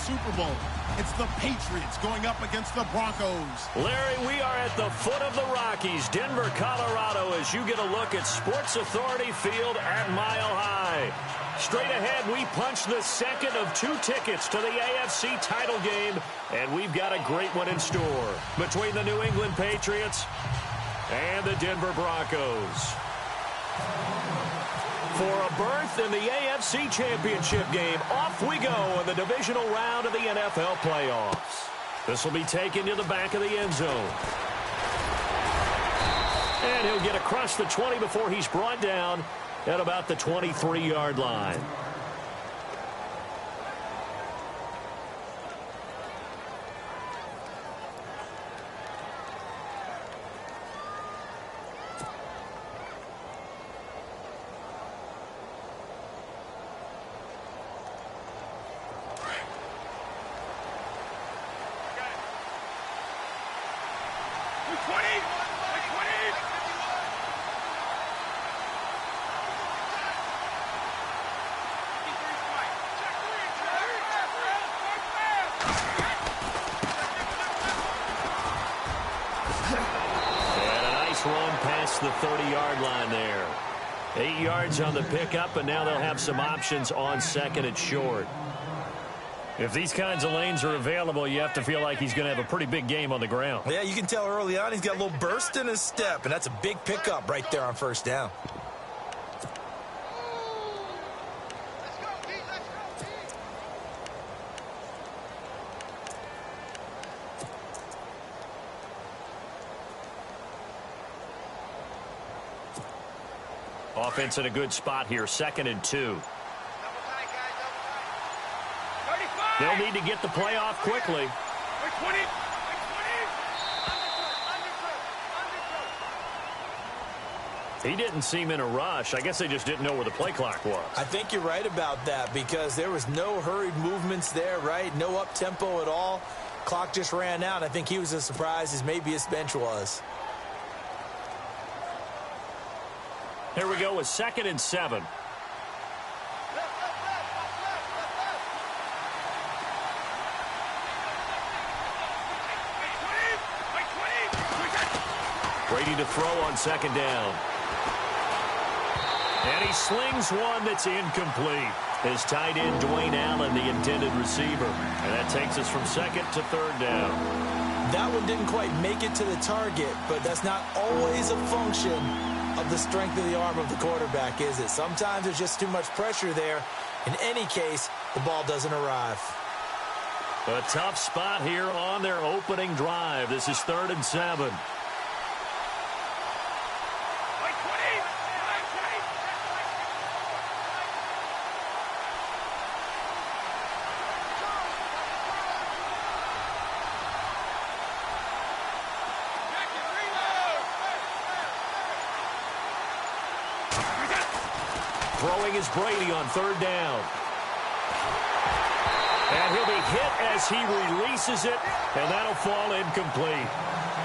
Super Bowl. It's the Patriots going up against the Broncos. Larry, we are at the foot of the Rockies, Denver, Colorado, as you get a look at Sports Authority Field at Mile High. Straight ahead, we punch the second of 2 tickets to the AFC title game, and we've got a great one in store between the New England Patriots and the Denver Broncos. For a berth in the AFC Championship game, off we go in the divisional round of the NFL playoffs. This will be taken to the back of the end zone. And he'll get across the 20 before he's brought down at about the 23-yard line. The 30-yard line there. 8 yards on the pickup, and now they'll have some options on second and short. If these kinds of lanes are available, you have to feel like he's going to have a pretty big game on the ground. Yeah, you can tell early on he's got a little burst in his step, and that's a big pickup right there on first down. Offense in a good spot here, 2nd and 2. They'll need to get the play off quickly. He didn't seem in a rush. I guess they just didn't know where the play clock was. I think you're right about that because there was no hurried movements there, right? No up-tempo at all. Clock just ran out. I think he was as surprised as maybe his bench was. Here we go with 2nd and 7. Brady to throw on 2nd down. And he slings one that's incomplete. His tight end, Dwayne Allen, the intended receiver. And that takes us from 2nd to 3rd down. That one didn't quite make it to the target, but that's not always a function of the strength of the arm of the quarterback, is it? Sometimes there's just too much pressure there. In any case, the ball doesn't arrive. A tough spot here on their opening drive. This is 3rd and 7. Throwing is Brady on 3rd down. And he'll be hit as he releases it, and that'll fall incomplete.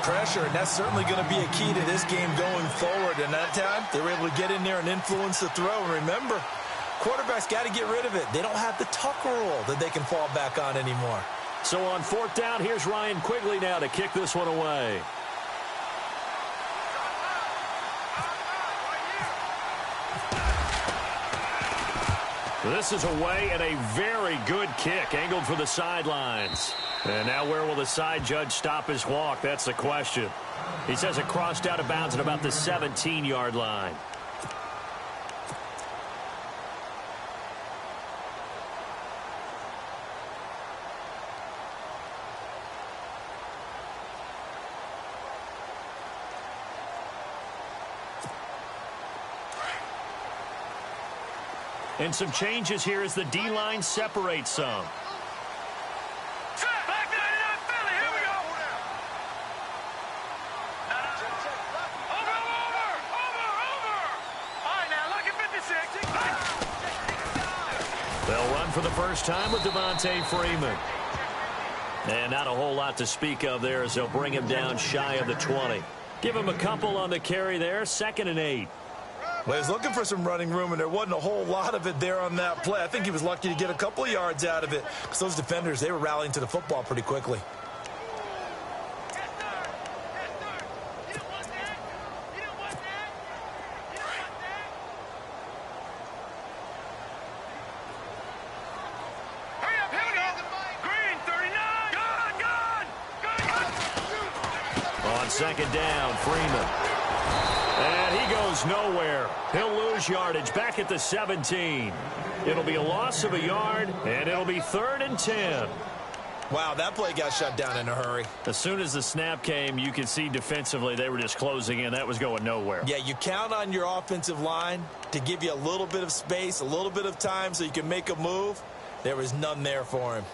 Pressure, and that's certainly going to be a key to this game going forward. And that time, they were able to get in there and influence the throw. And remember, quarterbacks got to get rid of it. They don't have the tuck rule that they can fall back on anymore. So on 4th down, here's Ryan Quigley now to kick this one away. This is away and a very good kick, angled for the sidelines. And now where will the side judge stop his walk? That's the question. He says it crossed out of bounds at about the 17-yard line. And some changes here as the D-line separates some. They'll run for the first time with Devontae Freeman. And not a whole lot to speak of there as they'll bring him down shy of the 20. Give him a couple on the carry there, 2nd and 8. Well, he was looking for some running room, and there wasn't a whole lot of it there on that play. I think he was lucky to get a couple of yards out of it because those defenders, they were rallying to the football pretty quickly. Second down, Freeman. And he goes nowhere. He'll lose yardage back at the 17. It'll be a loss of a yard, and it'll be 3rd and 10. Wow, that play got shut down in a hurry. As soon as the snap came, you could see defensively they were just closing in. That was going nowhere. Yeah, you count on your offensive line to give you a little bit of space, a little bit of time so you can make a move. There was none there for him.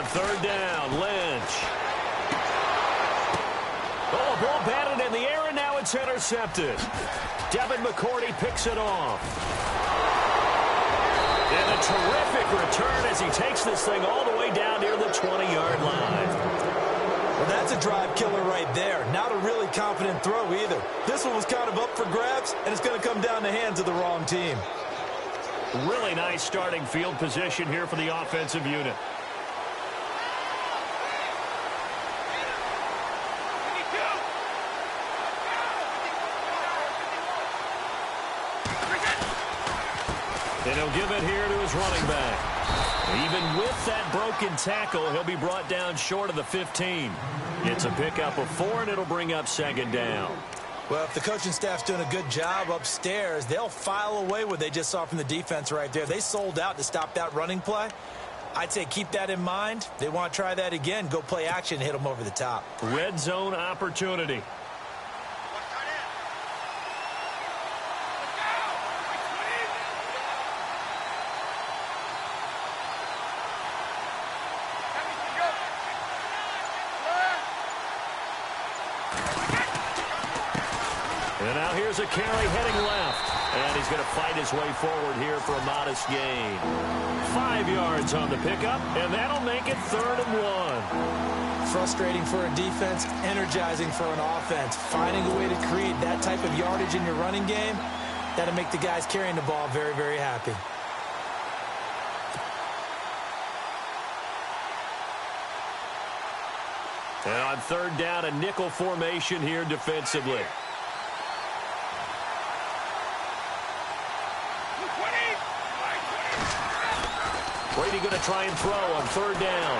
Third down, Lynch. Oh, a ball batted in the air, and now it's intercepted. Devin McCourty picks it off. And a terrific return as he takes this thing all the way down near the 20-yard line. Well, that's a drive killer right there. Not a really confident throw either. This one was kind of up for grabs, and it's going to come down the hands of the wrong team. Really nice starting field position here for the offensive unit. And he'll give it here to his running back. Even with that broken tackle, he'll be brought down short of the 15. It's a pickup of 4, and it'll bring up 2nd down. Well, if the coaching staff's doing a good job upstairs, they'll file away what they just saw from the defense right there. They sold out to stop that running play. I'd say keep that in mind. They want to try that again. Go play action, hit them over the top. Red zone opportunity. And now here's a carry heading left. And he's going to fight his way forward here for a modest gain. 5 yards on the pickup, and that'll make it 3rd and 1. Frustrating for a defense, energizing for an offense. Finding a way to create that type of yardage in your running game, that'll make the guys carrying the ball very, very happy. And on 3rd down, a nickel formation here defensively. Brady going to try and throw on 3rd down.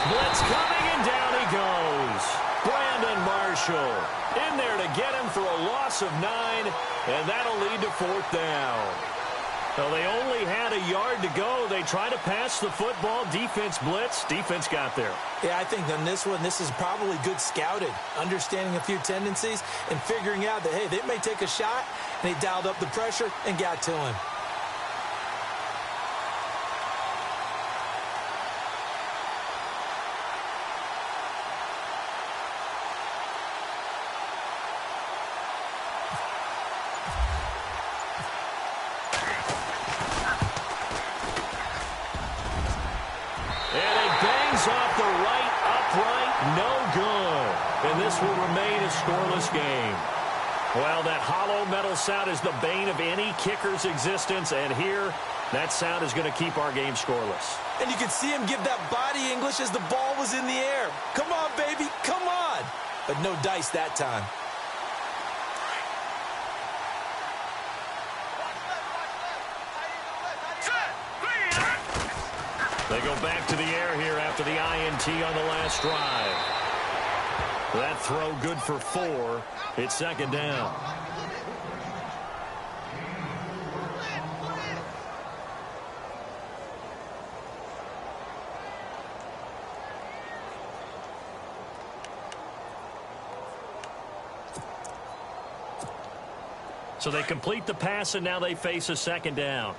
Blitz coming, and down he goes. Brandon Marshall in there to get him for a loss of 9, and that'll lead to 4th down. So they only had a yard to go. They try to pass the football. Defense blitz. Defense got there. Yeah, I think on this one, this is probably good scouting, understanding a few tendencies, and figuring out that, hey, they may take a shot, and they dialed up the pressure and got to him. Off the right, upright, no good. And this will remain a scoreless game. Well, that hollow metal sound is the bane of any kicker's existence, and here, that sound is going to keep our game scoreless. And you can see him give that body English as the ball was in the air. Come on, baby, come on. But no dice that time. They go back to the air here after the INT on the last drive. That throw good for 4. It's 2nd down. So they complete the pass, and now they face a 2nd down.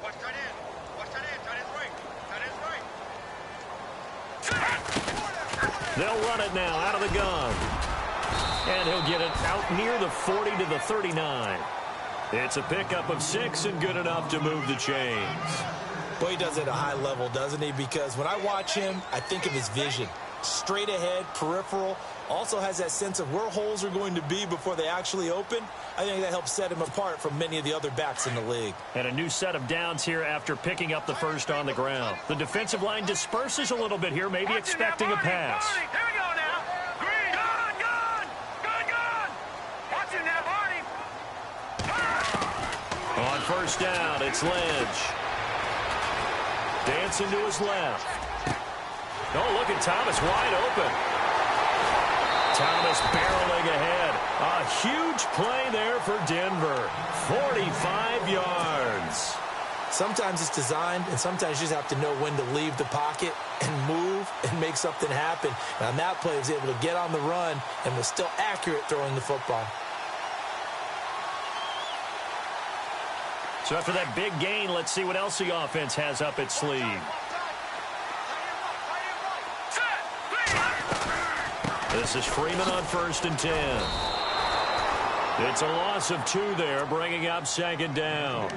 They'll run it now out of the gun. And he'll get it out near the 40 to the 39. It's a pickup of 6 and good enough to move the chains. Well, he does it at a high level, doesn't he? Because when I watch him, I think of his vision. Straight ahead, peripheral, also has that sense of where holes are going to be before they actually open. I think that helps set him apart from many of the other backs in the league. And a new set of downs here after picking up the first on the ground. The defensive line disperses a little bit here, maybe expecting a pass. Here we go now. Green. Gone. Watch him now, Barney. On first down, it's Lynch. Dancing to his left. Oh, look at Thomas wide open. Thomas barreling ahead. A huge play there for Denver. 45 yards. Sometimes it's designed, and sometimes you just have to know when to leave the pocket and move and make something happen. And on that play, he was able to get on the run and was still accurate throwing the football. So after that big gain, let's see what else the offense has up its sleeve. This is Freeman on 1st and 10. It's a loss of 2 there, bringing up 2nd down.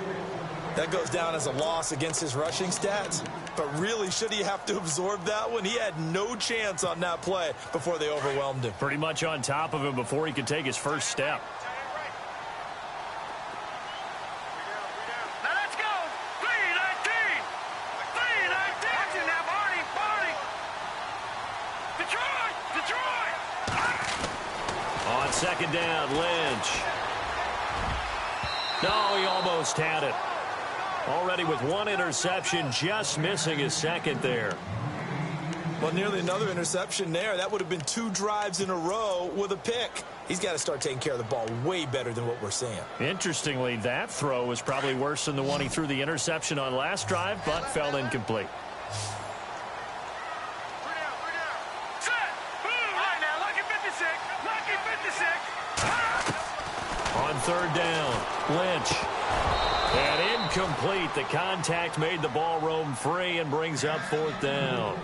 That goes down as a loss against his rushing stats. But really, should he have to absorb that one? He had no chance on that play before they overwhelmed him. Pretty much on top of him before he could take his first step. Now let's go. 3-19. Watching now, Barney. Detroit. On 2nd down, Lynch. No, he almost had it. Already with 1 interception, just missing his 2nd there. Well, nearly another interception there. That would have been 2 drives in a row with a pick. He's got to start taking care of the ball way better than what we're seeing. Interestingly, that throw was probably worse than the one he threw the interception on last drive, but fell incomplete. On 3rd down, Lynch. And incomplete. The contact made the ball roam free and brings up 4th down.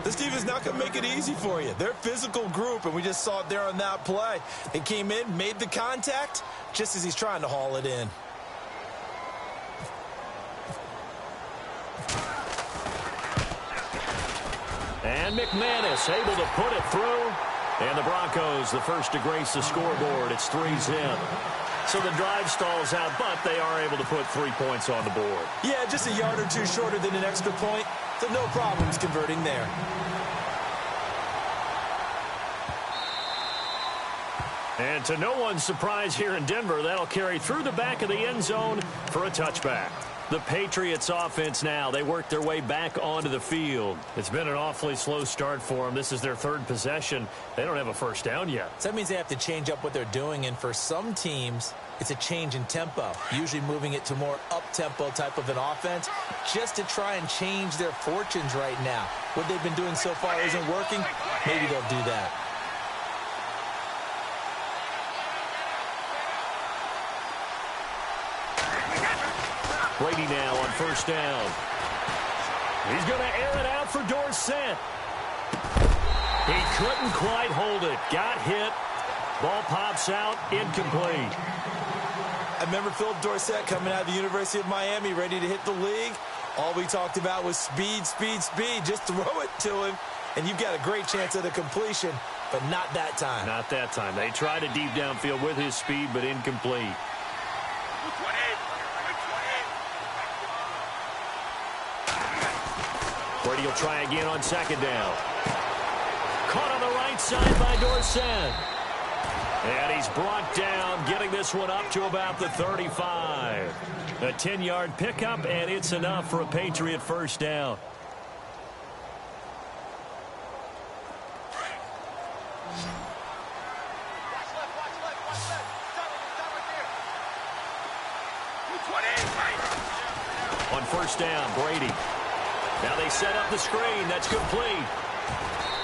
This team is not going to make it easy for you. They're a physical group, and we just saw it there on that play. It came in, made the contact, just as he's trying to haul it in. And McManus able to put it through. And the Broncos, the first to grace the scoreboard. It's 3-zip. So the drive stalls out, but they are able to put 3 points on the board. Yeah, just a yard or 2 shorter than an extra point. So no problems converting there. And to no one's surprise here in Denver, that'll carry through the back of the end zone for a touchback. The Patriots offense now, they work their way back onto the field. It's been an awfully slow start for them. This is their 3rd possession. They don't have a first down yet. So that means they have to change up what they're doing, and for some teams, it's a change in tempo, usually moving it to more up-tempo type of an offense, just to try and change their fortunes right now. What they've been doing so far isn't working. Maybe they'll do that. Brady now on 1st down. He's going to air it out for Dorsett. He couldn't quite hold it. Got hit. Ball pops out. Incomplete. I remember Philip Dorsett coming out of the University of Miami, ready to hit the league. All we talked about was speed. Just throw it to him, and you've got a great chance at a completion, but not that time. Not that time. They tried a deep downfield with his speed, but incomplete. Brady will try again on 2nd down. Caught on the right side by Dorsett. And he's brought down, getting this one up to about the 35. A 10-yard pickup, and it's enough for a Patriot first down. On 1st down, Brady. Now they set up the screen. That's complete.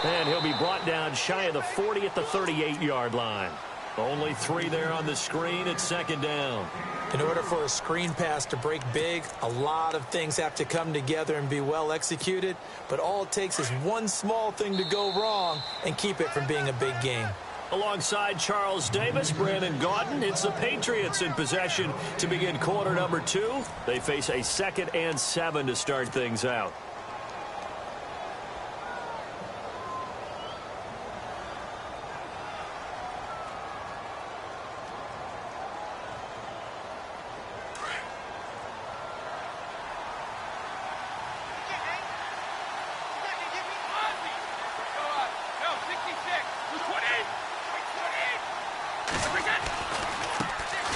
And he'll be brought down shy of the 40 at the 38-yard line. Only 3 there on the screen at 2nd down. In order for a screen pass to break big, a lot of things have to come together and be well executed. But all it takes is one small thing to go wrong and keep it from being a big game. Alongside Charles Davis, Brandon Gaudin, it's the Patriots in possession to begin quarter number 2. They face a 2nd and 7 to start things out.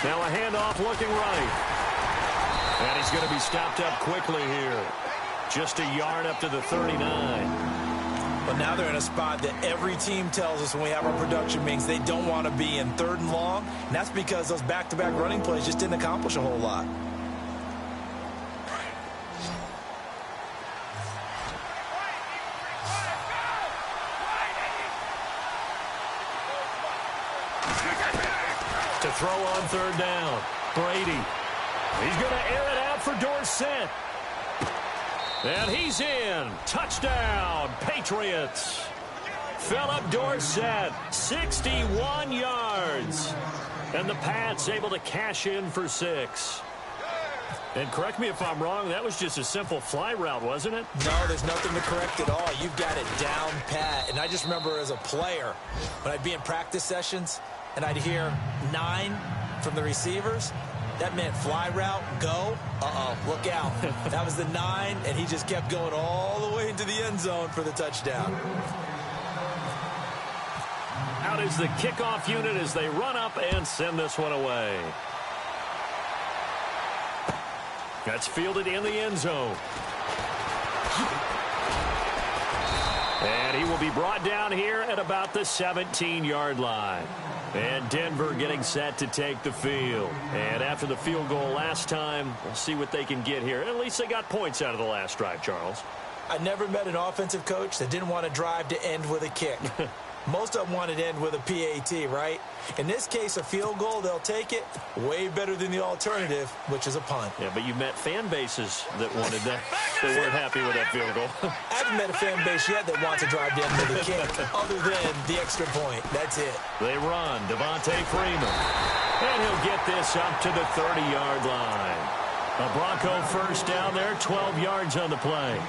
Now a handoff looking right. And he's going to be stopped up quickly here. Just a yard up to the 39. But now they're in a spot that every team tells us when we have our production meetings they don't want to be in, 3rd and long. And that's because those back-to-back running plays just didn't accomplish a whole lot. To throw on 3rd down. Brady. He's going to air it out for Dorsett. And he's in. Touchdown, Patriots. Philip Dorsett, 61 yards. And the Pats able to cash in for 6. And correct me if I'm wrong, that was just a simple fly route, wasn't it? No, there's nothing to correct at all. You've got it down pat. And I just remember as a player, when I'd be in practice sessions, and I'd hear 9 from the receivers, that meant fly route, go. Look out. That was the 9, and he just kept going all the way into the end zone for the touchdown. Out is the kickoff unit as they run up and send this one away. That's fielded in the end zone. And he will be brought down here at about the 17-yard line. And Denver getting set to take the field. And after the field goal last time, we'll see what they can get here. At least they got points out of the last drive, Charles. I never met an offensive coach that didn't want to drive to end with a kick. Most of them want to end with a PAT, right? In this case, a field goal, they'll take it. Way better than the alternative, which is a punt. Yeah, but you met fan bases that wanted that. They weren't happy with that field goal. I haven't met a fan base yet that wants to drive to end with a kick, other than the extra point. That's it. They run. Devontae Freeman. And he'll get this up to the 30-yard line. A Bronco first down there, 12 yards on the play.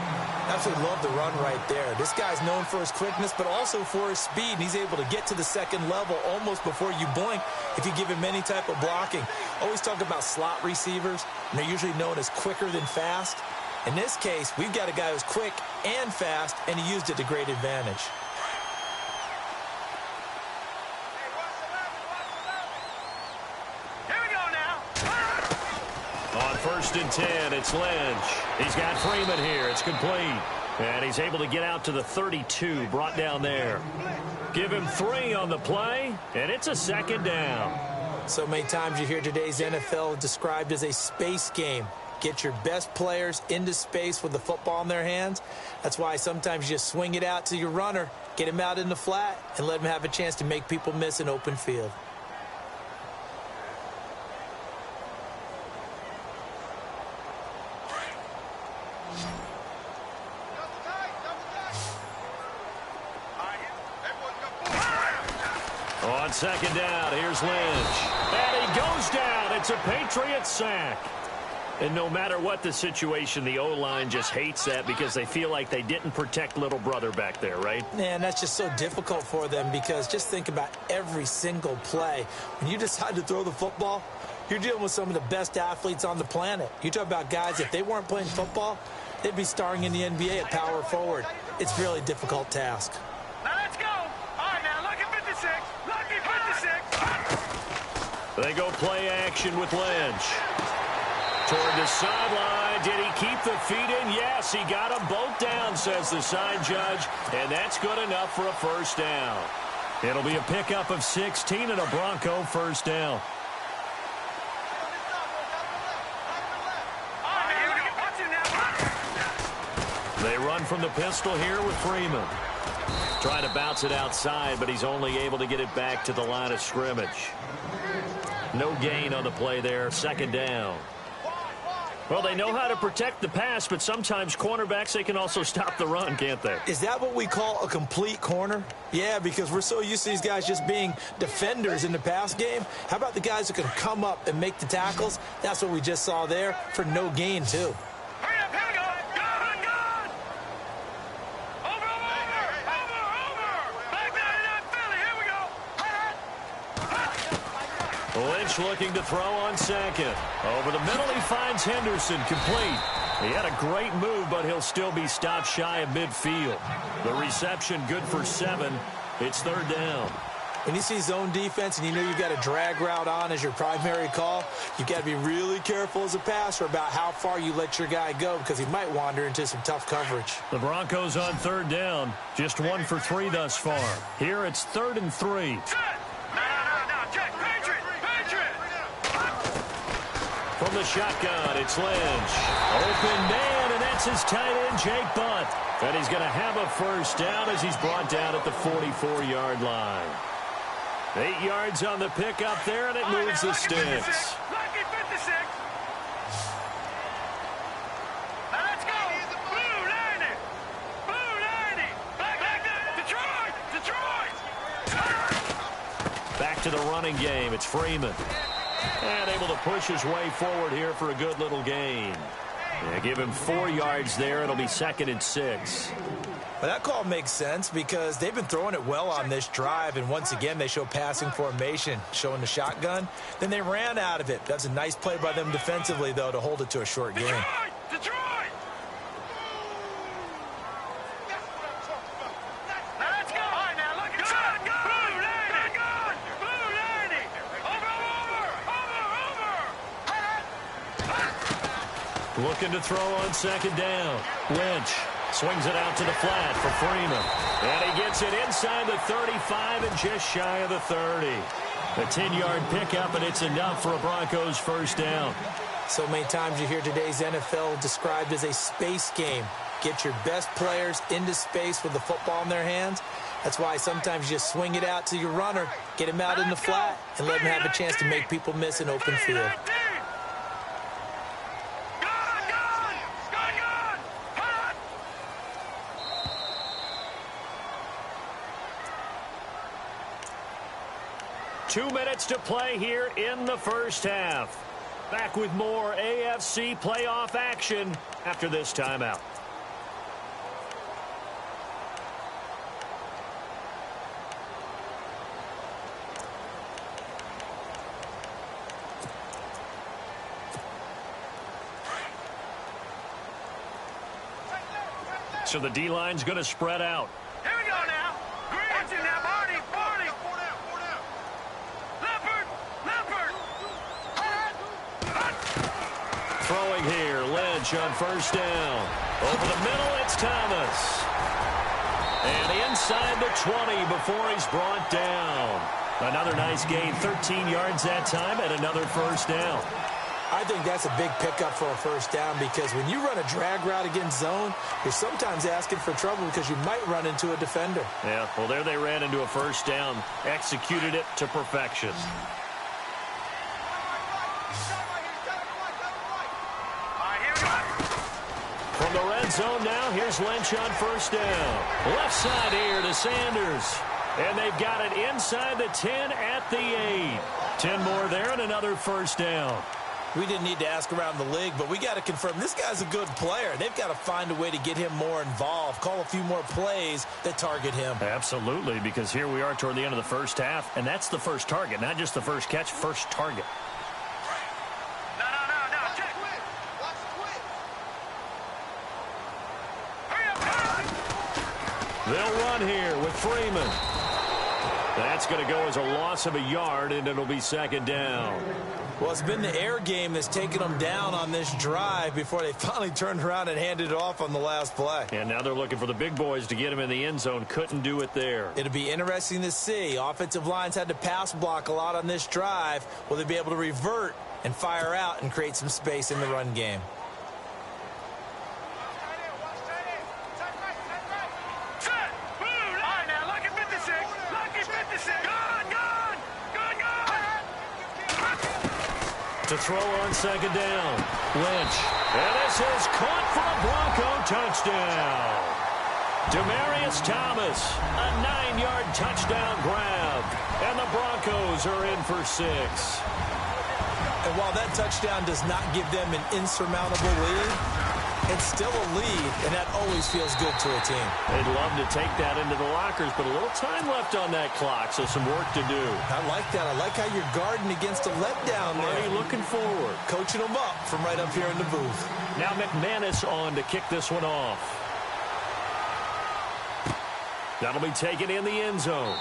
Absolutely love the run right there. This guy's known for his quickness, but also for his speed. And he's able to get to the second level almost before you blink if you give him any type of blocking. Always talk about slot receivers, and they're usually known as quicker than fast. In this case, we've got a guy who's quick and fast, and he used it to great advantage. On 1st and 10, it's Lynch. He's got Freeman here. It's complete. And he's able to get out to the 32, brought down there. Give him 3 on the play, and it's a 2nd down. So many times you hear today's NFL described as a space game. Get your best players into space with the football in their hands. That's why sometimes you just swing it out to your runner, get him out in the flat, and let him have a chance to make people miss an open field. On 2nd down, here's Lynch. And he goes down. It's a Patriots sack. And no matter what the situation, the O-line just hates that because they feel like they didn't protect little brother back there, right? Man, that's just so difficult for them because just think about every single play. When you decide to throw the football, you're dealing with some of the best athletes on the planet. You talk about guys, if they weren't playing football, they'd be starring in the NBA at power forward. It's a really difficult task. Now let's go. All right, now look at 56. Look at 56. They go play action with Lynch. Toward the sideline. Did he keep the feet in? Yes, he got them both down, says the side judge. And that's good enough for a 1st down. It'll be a pickup of 16 and a Bronco 1st down. They run from the pistol here with Freeman. Trying to bounce it outside, but he's only able to get it back to the line of scrimmage. No gain on the play there. 2nd down. Well, they know how to protect the pass, but sometimes cornerbacks, they can also stop the run, can't they? Is that what we call a complete corner? Yeah, because we're so used to these guys just being defenders in the pass game. How about the guys who can come up and make the tackles? That's what we just saw there for no gain, too. Hurry up, here we go. Gun. Over. Back 99 Philly, here we go. Lynch looking to throw on second. Over the middle, he finds Henderson, complete. He had a great move, but he'll still be stopped shy of midfield. The reception good for 7. It's third down. When you see zone defense and you know you've got a drag route on as your primary call, you've got to be really careful as a passer about how far you let your guy go because he might wander into some tough coverage. The Broncos on third down. Just 1 for 3 thus far. Here it's 3rd and 3. No. Check. Patriot. From the shotgun, it's Lynch. Open man, and that's his tight end, Jake Butt. And he's going to have a first down as he's brought down at the 44-yard line. 8 yards on the pickup there, and it moves the sticks. Lucky 56. Now let's go. Blue 90. Back Detroit. Back to the running game. It's Freeman. And able to push his way forward here for a good little gain. Yeah, give him 4 yards there. It'll be 2nd and 6. Well, that call makes sense because they've been throwing it well on this drive, and once again they show passing formation, showing the shotgun. Then they ran out of it. That's a nice play by them defensively, though, to hold it to a short gain. Detroit! Now let's go! All right, now look at shot! Blue 90! Over! Looking to throw on 2nd down. Lynch swings it out to the flat for Freeman. And he gets it inside the 35 and just shy of the 30. A 10-yard pickup, and it's enough for a Broncos first down. So many times you hear today's NFL described as a space game. Get your best players into space with the football in their hands. That's why sometimes you just swing it out to your runner, get him out in the flat, and let him have a chance to make people miss an open field. Two minutes to play here in the first half. Back with more AFC playoff action after this timeout. So the D-line's going to spread out. Here we go now. Green's in now. Barney. Leopard. Throwing here, Lynch on first down. Over the middle, it's Thomas. And inside the 20 before he's brought down. Another nice gain, 13 yards that time, and another first down. I think that's a big pickup for a first down because when you run a drag route against zone, you're sometimes asking for trouble because you might run into a defender. Yeah, well, there they ran into a first down, executed it to perfection. From the red zone now, here's Lynch on first down. Left side here to Sanders. And they've got it inside the 10 at the 8. 10 more there and another first down. We didn't need to ask around the league, but we got to confirm this guy's a good player. They've got to find a way to get him more involved, call a few more plays that target him. Absolutely, because here we are toward the end of the first half, and that's the first target, not just the first catch, first target. No. Check. Watch the They'll run here with Freeman. That's going to go as a loss of a yard, and it'll be second down. Well, it's been the air game that's taken them down on this drive before they finally turned around and handed it off on the last play. And now they're looking for the big boys to get him in the end zone. Couldn't do it there. It'll be interesting to see. Offensive lines had to pass block a lot on this drive. Will they be able to revert and fire out and create some space in the run game? To throw on second down. Lynch. And this is caught for a Bronco touchdown. Demaryius Thomas, a 9-yard touchdown grab. And the Broncos are in for 6. And while that touchdown does not give them an insurmountable lead, it's still a lead, and that always feels good to a team. They'd love to take that into the lockers, but a little time left on that clock, so some work to do. I like that. I like how you're guarding against a letdown there. Already looking forward. Coaching them up from right up here in the booth. Now McManus on to kick this one off. That'll be taken in the end zone.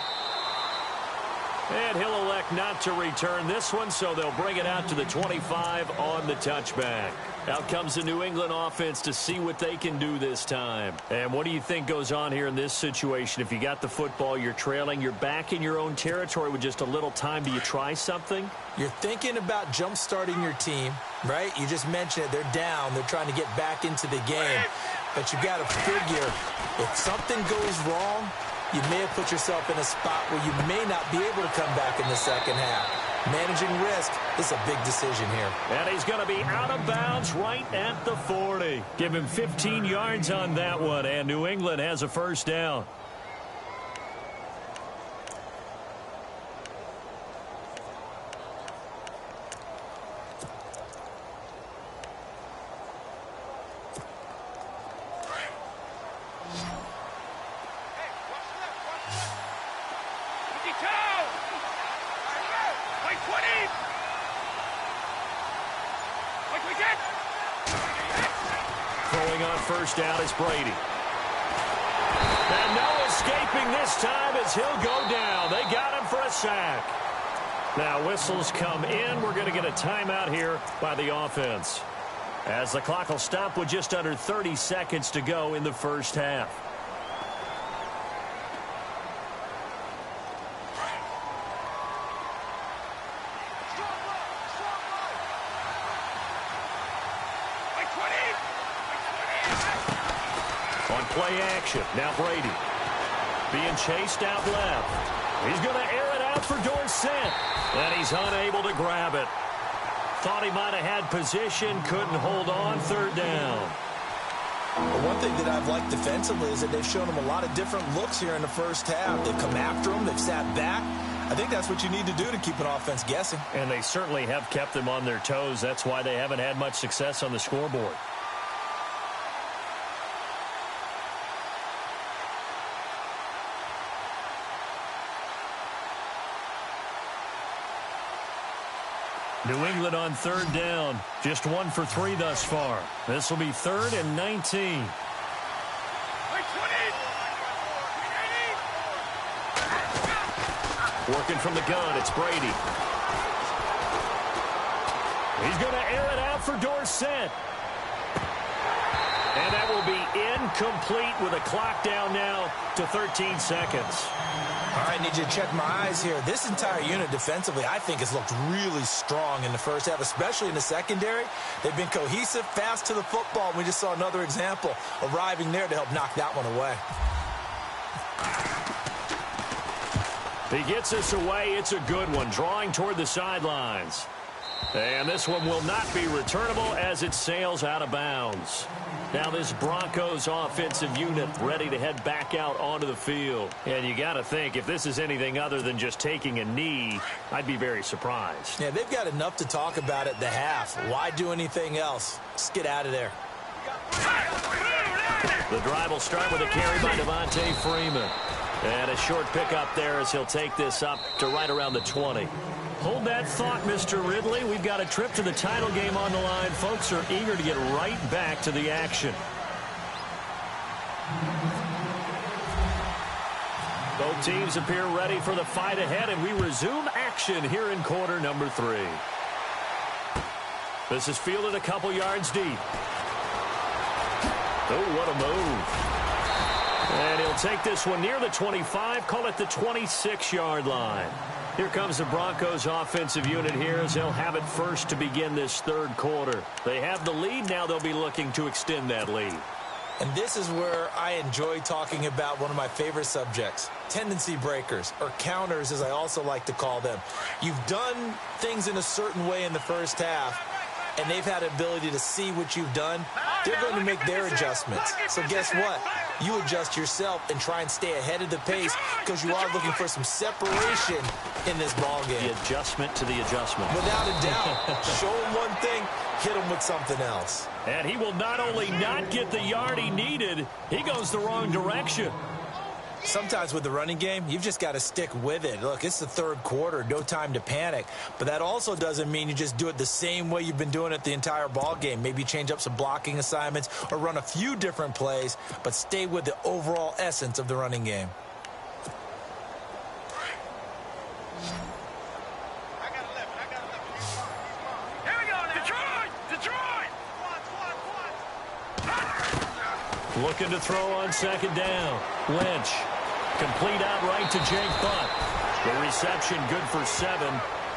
And he'll elect not to return this one, so they'll bring it out to the 25 on the touchback. Out comes the New England offense to see what they can do this time. And what do you think goes on here in this situation? If you got the football, you're trailing, you're back in your own territory with just a little time. Do you try something? You're thinking about jump-starting your team, right? You just mentioned it. They're down. They're trying to get back into the game. But you've got to figure if something goes wrong, you may have put yourself in a spot where you may not be able to come back in the second half. Managing risk is a big decision here. And he's going to be out of bounds right at the 40. Give him 15 yards on that one, and New England has a first down. Throwing on first down is Brady. And no escaping this time as he'll go down. They got him for a sack. Now whistles come in. We're going to get a timeout here by the offense, as the clock will stop with just under 30 seconds to go in the first half. Play action. Now Brady being chased out left. He's going to air it out for Dorsett. And he's unable to grab it. Thought he might have had position. Couldn't hold on. Third down. Well, one thing that I've liked defensively is that they've shown him a lot of different looks here in the first half. They've come after him. They've sat back. I think that's what you need to do to keep an offense guessing. And they certainly have kept them on their toes. That's why they haven't had much success on the scoreboard. New England on third down. Just 1 for 3 thus far. This will be 3rd and 19. Working from the gun, it's Brady. He's going to air it out for Dorsett. And that will be incomplete with a clock down now to 13 seconds. All right, need you to check my eyes here. This entire unit defensively, I think, has looked really strong in the first half, especially in the secondary. They've been cohesive, fast to the football. We just saw another example arriving there to help knock that one away. He gets this away. It's a good one, drawing toward the sidelines. And this one will not be returnable as it sails out of bounds. Now this Broncos offensive unit ready to head back out onto the field. And you got to think, if this is anything other than just taking a knee, I'd be very surprised. Yeah, they've got enough to talk about at the half. Why do anything else? Just get out of there. The drive will start with a carry by Devontae Freeman. And a short pickup there as he'll take this up to right around the 20. Hold that thought, Mr. Ridley. We've got a trip to the title game on the line. Folks are eager to get right back to the action. Both teams appear ready for the fight ahead, and we resume action here in quarter number 3. This is fielded a couple yards deep. Oh, what a move. And he'll take this one near the 25, call it the 26-yard line. Here comes the Broncos offensive unit here as they'll have it first to begin this third quarter. They have the lead. Now they'll be looking to extend that lead. And this is where I enjoy talking about one of my favorite subjects, tendency breakers, or counters as I also like to call them. You've done things in a certain way in the first half, and they've had the ability to see what you've done. They're going to make their adjustments. So guess what? You adjust yourself and try and stay ahead of the pace because you are looking for some separation in this ball game. The adjustment to the adjustment. Without a doubt. Show him one thing, hit him with something else. And he will not only not get the yard he needed, he goes the wrong direction. Sometimes with the running game, you've just got to stick with it. Look, it's the third quarter, no time to panic. But that also doesn't mean you just do it the same way you've been doing it the entire ball game. Maybe change up some blocking assignments or run a few different plays, but stay with the overall essence of the running game. Here we go now. Detroit! Detroit! Looking to throw on second down. Lynch. Complete out right to Jake Butt. The reception good for 7.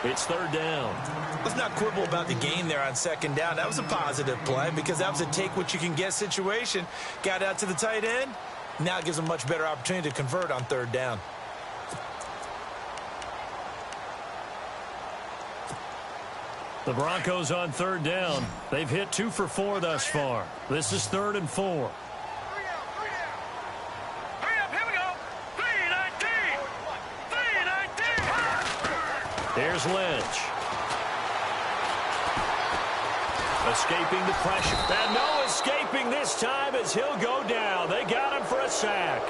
It's third down. Let's not quibble about the gain there on second down. That was a positive play because that was a take-what-you-can-get situation. Got out to the tight end. Now it gives them much better opportunity to convert on third down. The Broncos on third down. They've hit 2 for 4 thus far. This is 3rd and 4. Here's Lynch. Escaping the pressure. And no escaping this time as he'll go down. They got him for a sack.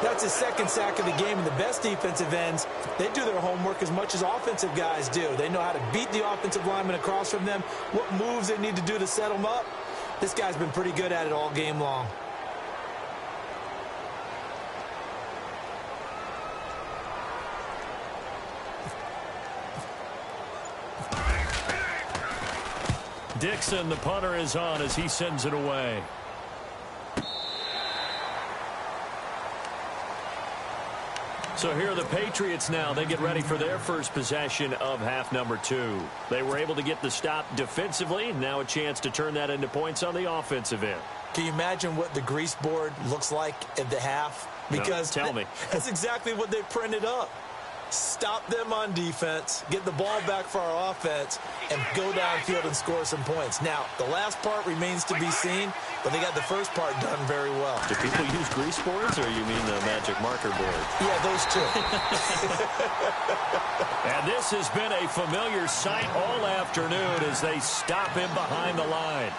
That's his second sack of the game, and the best defensive ends, they do their homework as much as offensive guys do. They know how to beat the offensive lineman across from them, what moves they need to do to set them up. This guy's been pretty good at it all game long. Dixon, the punter, is on as he sends it away. So here are the Patriots now. They get ready for their first possession of half number 2. They were able to get the stop defensively. Now a chance to turn that into points on the offensive end. Can you imagine what the grease board looks like at the half? Because no, tell me. That's exactly what they printed up. Stop them on defense, get the ball back for our offense, and go downfield and score some points. Now, the last part remains to be seen, but they got the first part done very well. Do people use grease boards, or you mean the magic marker board? Yeah, those two. And this has been a familiar sight all afternoon as they stop him behind the line.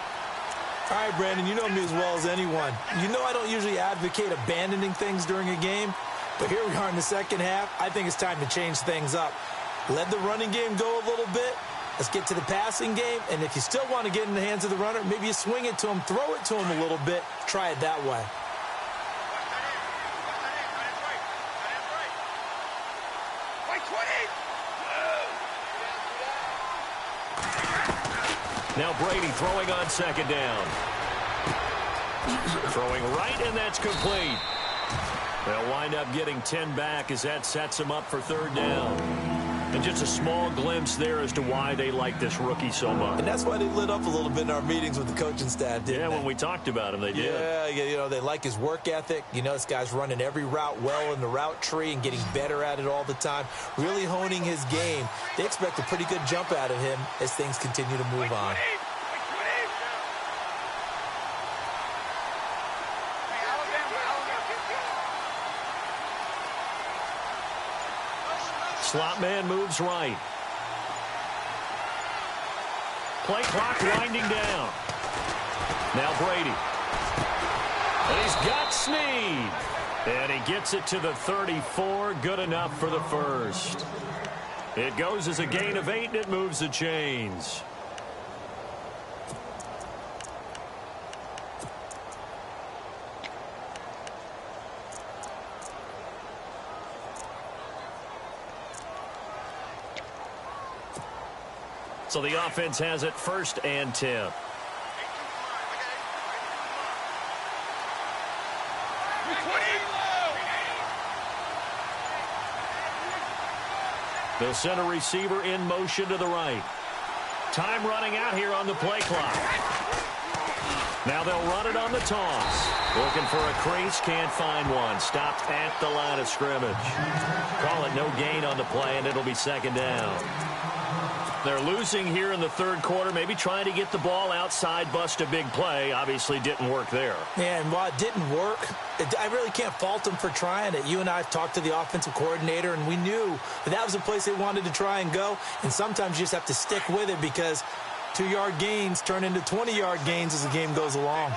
All right, Brandon, you know me as well as anyone. You know I don't usually advocate abandoning things during a game. But here we are in the second half. I think it's time to change things up. Let the running game go a little bit. Let's get to the passing game. And if you still want to get in the hands of the runner, maybe you swing it to him, throw it to him a little bit. Try it that way. Now Brady throwing on second down. Throwing right, and that's complete. They'll wind up getting 10 back as that sets them up for third down. And just a small glimpse there as to why they like this rookie so much. And that's why they lit up a little bit in our meetings with the coaching staff, didn't they? Yeah, when we talked about him, they did. Yeah, you know, they like his work ethic. You know, this guy's running every route well in the route tree and getting better at it all the time, really honing his game. They expect a pretty good jump out of him as things continue to move on. Slot man moves right. Play clock winding down. Now Brady. And he's got Snead. And he gets it to the 34. Good enough for the first. It goes as a gain of 8, and it moves the chains. So the offense has it 1st and 10. They'll send a receiver in motion to the right. Time running out here on the play clock. Now they'll run it on the toss. Looking for a crease, can't find one. Stopped at the line of scrimmage. Call it no gain on the play, and it'll be second down. They're losing here in the third quarter, maybe trying to get the ball outside, bust a big play. Obviously didn't work there. Yeah, and while it didn't work, I really can't fault them for trying it. You and I talked to the offensive coordinator, and we knew that was the place they wanted to try and go. And sometimes you just have to stick with it because 2-yard gains turn into 20-yard gains as the game goes along.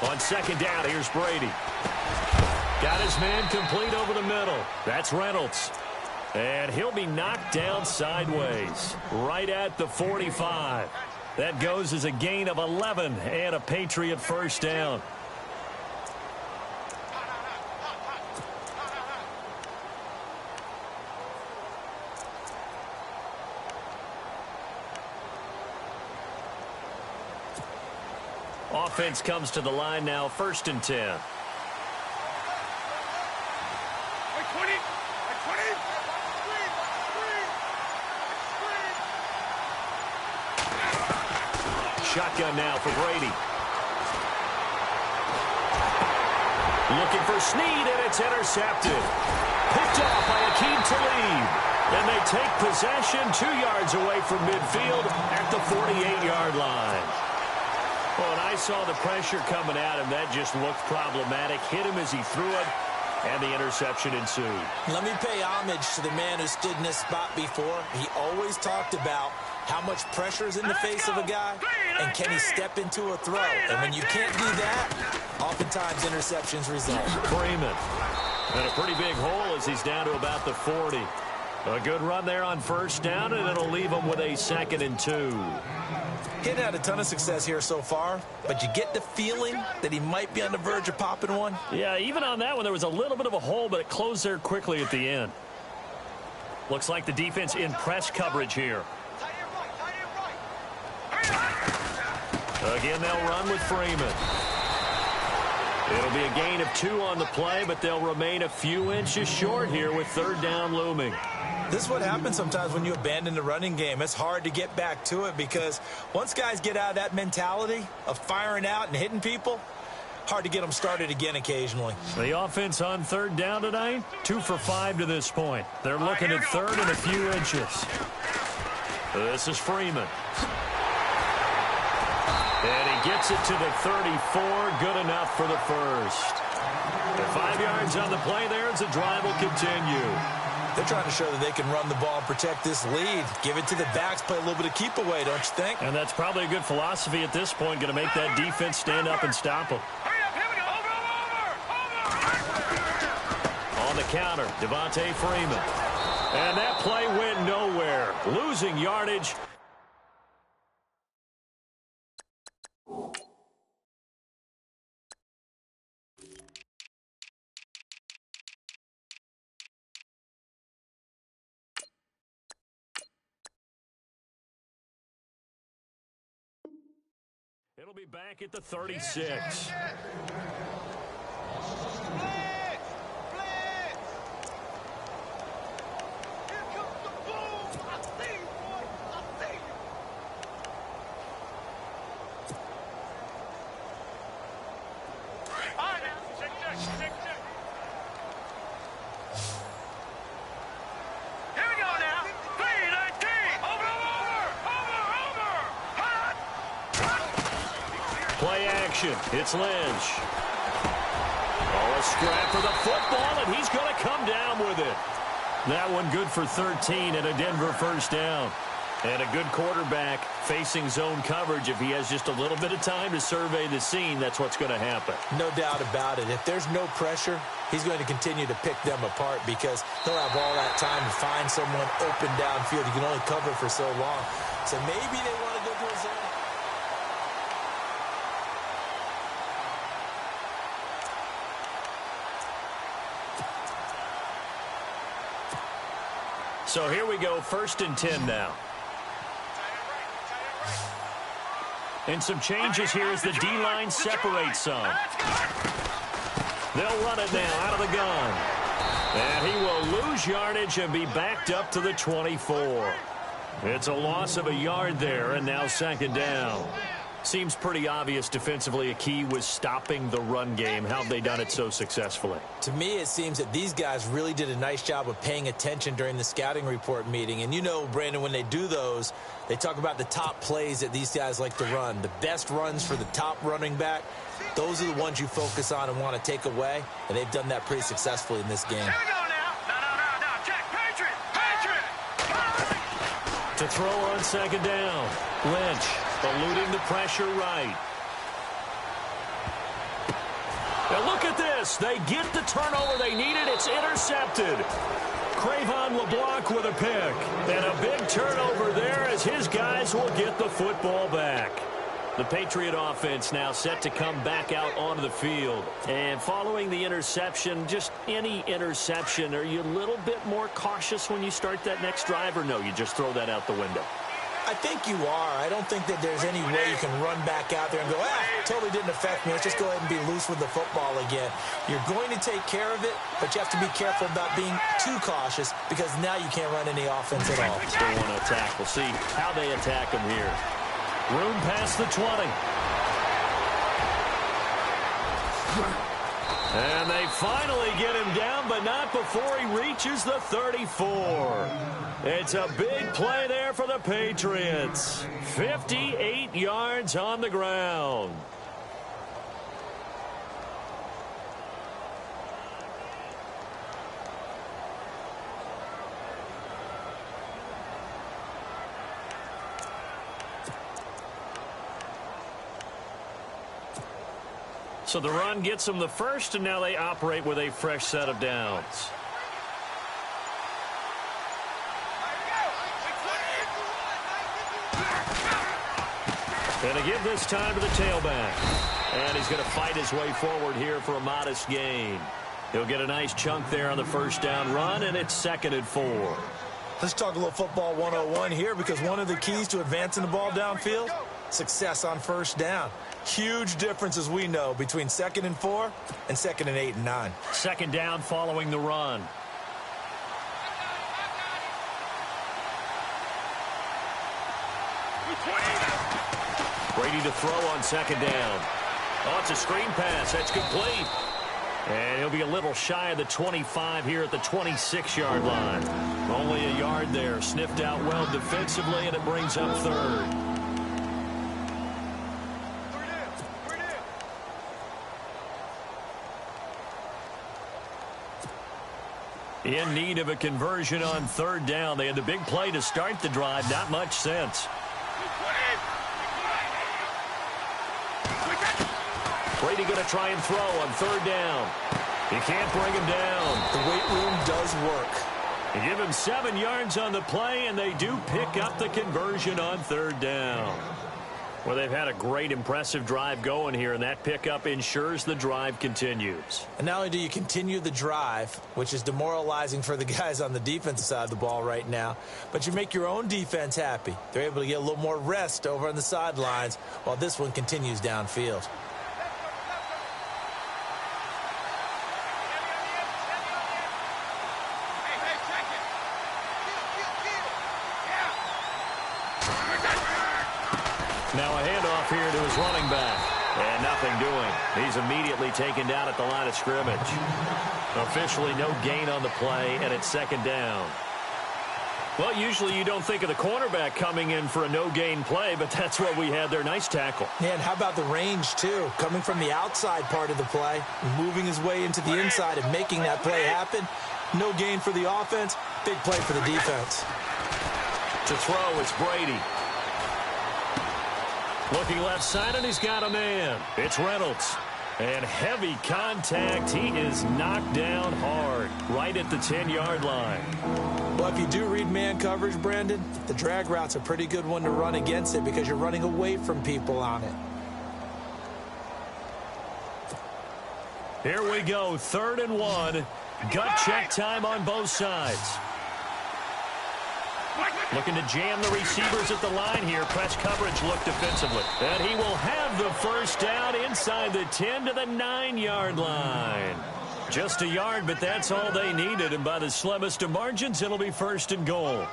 On second down, here's Brady. Got his man complete over the middle. That's Reynolds. And he'll be knocked down sideways, right at the 45. That goes as a gain of 11 and a Patriot first down. Offense comes to the line now, 1st and 10. Shotgun now for Brady. Looking for Snead, and it's intercepted. Picked off by Akeem Talib. And they take possession 2 yards away from midfield at the 48-yard line. Well, and I saw the pressure coming at him. That just looked problematic. Hit him as he threw it, and the interception ensued. Let me pay homage to the man who stood in this spot before. He always talked about how much pressure is in the face of a guy, and can he step into a throw? And when you can't do that, oftentimes interceptions result. Freeman. And a pretty big hole as he's down to about the 40. A good run there on first down, and it'll leave him with a 2nd and 2. He hadn't had a ton of success here so far, but you get the feeling that he might be on the verge of popping one. Yeah, even on that one, there was a little bit of a hole, but it closed there quickly at the end. Looks like the defense in press coverage here. Again, they'll run with Freeman. It'll be a gain of 2 on the play, but they'll remain a few inches short here with 3rd down looming. This is what happens sometimes when you abandon the running game. It's hard to get back to it because once guys get out of that mentality of firing out and hitting people, hard to get them started again occasionally. The offense on 3rd down tonight, 2 for 5 to this point. They're looking at 3rd and a few inches. This is Freeman. And he gets it to the 34. Good enough for the first. And 5 yards on the play there as the drive will continue. They're trying to show that they can run the ball and protect this lead. Give it to the backs, play a little bit of keep away, don't you think? And that's probably a good philosophy at this point, going to make that defense stand up and stop them. On the counter, Devontae Freeman. And that play went nowhere. Losing yardage. It'll be back at the 36. It's Lynch. Oh, a scrap for the football, and he's going to come down with it. That one good for 13 and a Denver first down. And a good quarterback facing zone coverage. If he has just a little bit of time to survey the scene, that's what's going to happen. No doubt about it. If there's no pressure, he's going to continue to pick them apart because he'll have all that time to find someone open downfield. He can only cover for so long. So maybe they want to go to a zone. So here we go, 1st and 10 now. And some changes here as the D-line separates some. They'll run it now out of the gun. And he will lose yardage and be backed up to the 24. It's a loss of a yard there, and now second down. Seems pretty obvious defensively a key was stopping the run game. How have they done it so successfully? To me, it seems that these guys really did a nice job of paying attention during the scouting report meeting. And you know, Brandon, when they do those, they talk about the top plays that these guys like to run. The best runs for the top running back, those are the ones you focus on and want to take away. And they've done that pretty successfully in this game. Here we go now. No. Check. Patriot. To throw on second down. Lynch eluding the pressure right. Now look at this. They get the turnover they needed. It's intercepted. Cravon LeBlanc with a pick. And a big turnover there as his guys will get the football back. The Patriot offense now set to come back out onto the field. And following the interception, just any interception, are you a little bit more cautious when you start that next drive, or no, you just throw that out the window? I think you are. I don't think that there's any way you can run back out there and go, totally didn't affect me. Let's just go ahead and be loose with the football again. You're going to take care of it, but you have to be careful about being too cautious because now you can't run any offense at all. Still want to attack. We'll see how they attack them here. Room past the 20. And they finally get him down, but not before he reaches the 34. It's a big play there for the Patriots. 58 yards on the ground. So the run gets them the first, and now they operate with a fresh set of downs. Going to give this time to the tailback. And he's going to fight his way forward here for a modest gain. He'll get a nice chunk there on the first down run, and it's 2nd and 4. Let's talk a little football 101 here, because one of the keys to advancing the ball downfield, success on first down. Huge difference, as we know, between 2nd and 4 and 2nd and 8 and 9. Second down following the run. Brady to throw on second down. Oh, it's a screen pass. That's complete. And he'll be a little shy of the 25 here at the 26-yard line. Only a yard there. Sniffed out well defensively, and it brings up 3rd. In need of a conversion on 3rd down. They had the big play to start the drive. Not much sense. Brady going to try and throw on 3rd down. He can't bring him down. The weight room does work. They give him 7 yards on the play, and they do pick up the conversion on 3rd down. Well, they've had a great, impressive drive going here, and that pickup ensures the drive continues. And not only do you continue the drive, which is demoralizing for the guys on the defensive side of the ball right now, but you make your own defense happy. They're able to get a little more rest over on the sidelines while this one continues downfield. Now a handoff here to his running back. And nothing doing. He's immediately taken down at the line of scrimmage. Officially no gain on the play, and it's 2nd down. Well, usually you don't think of the cornerback coming in for a no-gain play, but that's what we had there. Nice tackle. Yeah, and how about the range, too? Coming from the outside part of the play, moving his way into the inside and making that play happen. No gain for the offense, big play for the defense. To throw, it's Brady. Looking left side, and he's got a man. It's Reynolds. And heavy contact. He is knocked down hard right at the 10-yard line. Well, if you do read man coverage, Brandon, the drag route's a pretty good one to run against it because you're running away from people on it. Here we go, 3rd and 1. Gut check time on both sides. Looking to jam the receivers at the line here. Press coverage look defensively. And he will have the first down inside the 10 to the 9-yard line. Just a yard, but that's all they needed. And by the slimmest of margins, it'll be 1st and goal.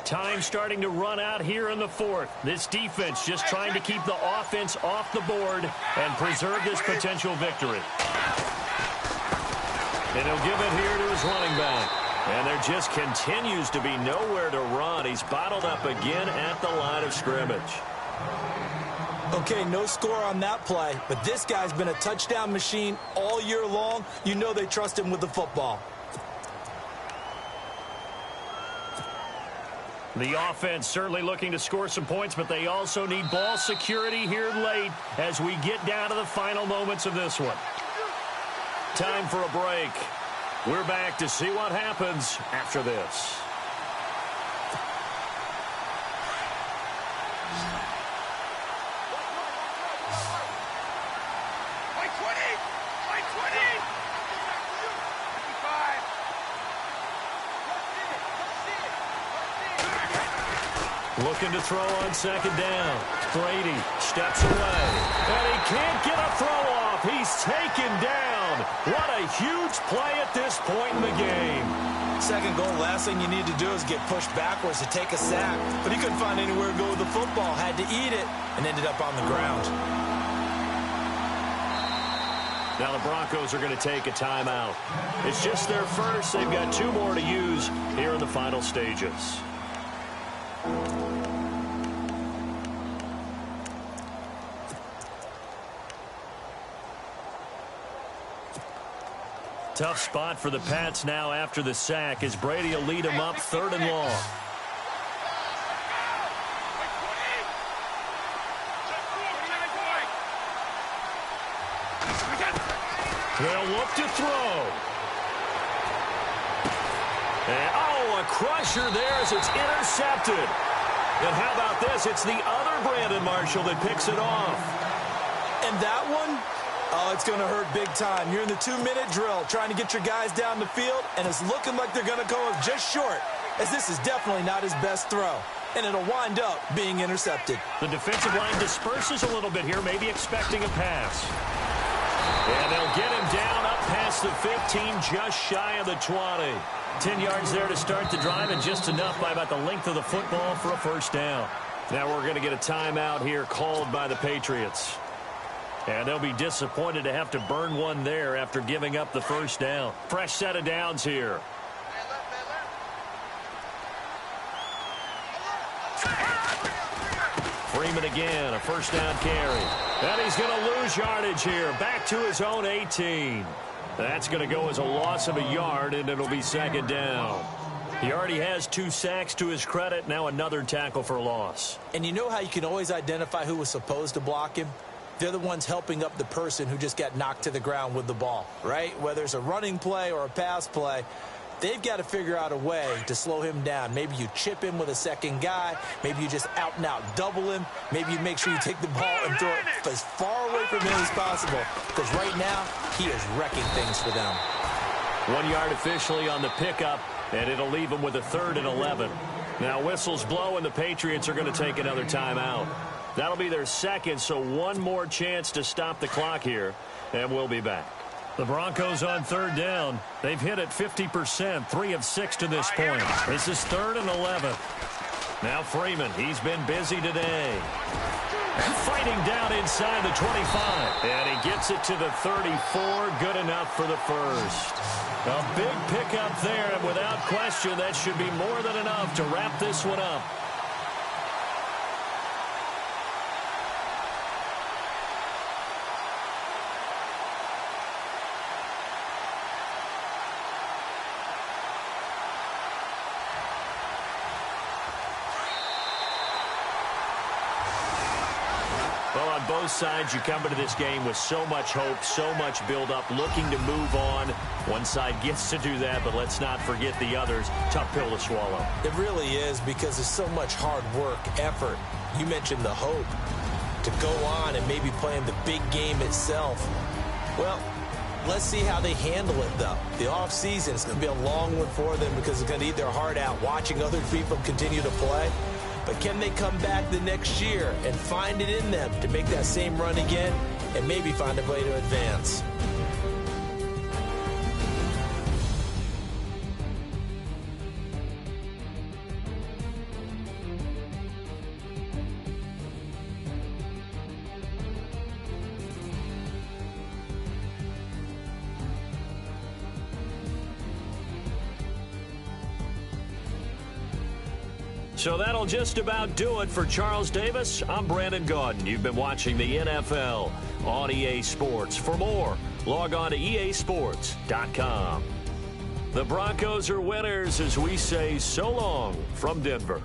Time starting to run out here in the fourth. This defense just trying to keep the offense off the board and preserve this potential victory. And he'll give it here to his running back. And there just continues to be nowhere to run. He's bottled up again at the line of scrimmage. Okay, no score on that play, but this guy's been a touchdown machine all year long. You know they trust him with the football. The offense certainly looking to score some points, but they also need ball security here late as we get down to the final moments of this one. Time for a break. We're back to see what happens after this. Looking to throw on second down. Brady steps away. And he can't get a throw off. He's taken down. What a huge play at this point in the game. Second goal, last thing you need to do is get pushed backwards to take a sack. But he couldn't find anywhere to go with the football. Had to eat it and ended up on the ground. Now the Broncos are going to take a timeout. It's just their first. They've got 2 more to use here in the final stages. Tough spot for the Pats now after the sack as Brady will lead them up 3rd and long. They'll look to throw. And, oh, a crusher there as it's intercepted. And how about this? It's the other Brandon Marshall that picks it off. And that one? Oh, it's going to hurt big time. You're in the 2-minute drill trying to get your guys down the field, and it's looking like they're going to go up just short, as this is definitely not his best throw, and it'll wind up being intercepted. The defensive line disperses a little bit here, maybe expecting a pass. And they'll get him down up past the 15, just shy of the 20. 10 yards there to start the drive, and just enough by about the length of the football for a first down. Now we're going to get a timeout here called by the Patriots. And they'll be disappointed to have to burn one there after giving up the first down. Fresh set of downs here. Freeman again, a first down carry. And he's going to lose yardage here. Back to his own 18. That's going to go as a loss of a yard, and it'll be 2nd down. He already has 2 sacks to his credit. Now another tackle for loss. And you know how you can always identify who was supposed to block him? They're the ones helping up the person who just got knocked to the ground with the ball, right? Whether it's a running play or a pass play, they've got to figure out a way to slow him down. Maybe you chip him with a second guy. Maybe you just out-and-out double him. Maybe you make sure you take the ball and throw it as far away from him as possible. Because right now, he is wrecking things for them. 1 yard officially on the pickup, and it'll leave him with a 3rd and 11. Now whistles blow, and the Patriots are going to take another timeout. That'll be their second, so one more chance to stop the clock here, and we'll be back. The Broncos on 3rd down. They've hit it 50%, 3 of 6 to this point. This is 3rd and 11. Now Freeman, he's been busy today. Fighting down inside the 25. And he gets it to the 34, good enough for the first. A big pickup there, and without question, that should be more than enough to wrap this one up. Well, on both sides, you come into this game with so much hope, so much build-up, looking to move on. One side gets to do that, but let's not forget the others. Tough pill to swallow. It really is, because there's so much hard work, effort. You mentioned the hope to go on and maybe play in the big game itself. Well, let's see how they handle it, though. The offseason is going to be a long one for them because it's going to eat their heart out watching other people continue to play. But can they come back the next year and find it in them to make that same run again and maybe find a way to advance? So that'll just about do it for Charles Davis. I'm Brandon Gaudin. You've been watching the NFL on EA Sports. For more, log on to easports.com. The Broncos are winners as we say so long from Denver.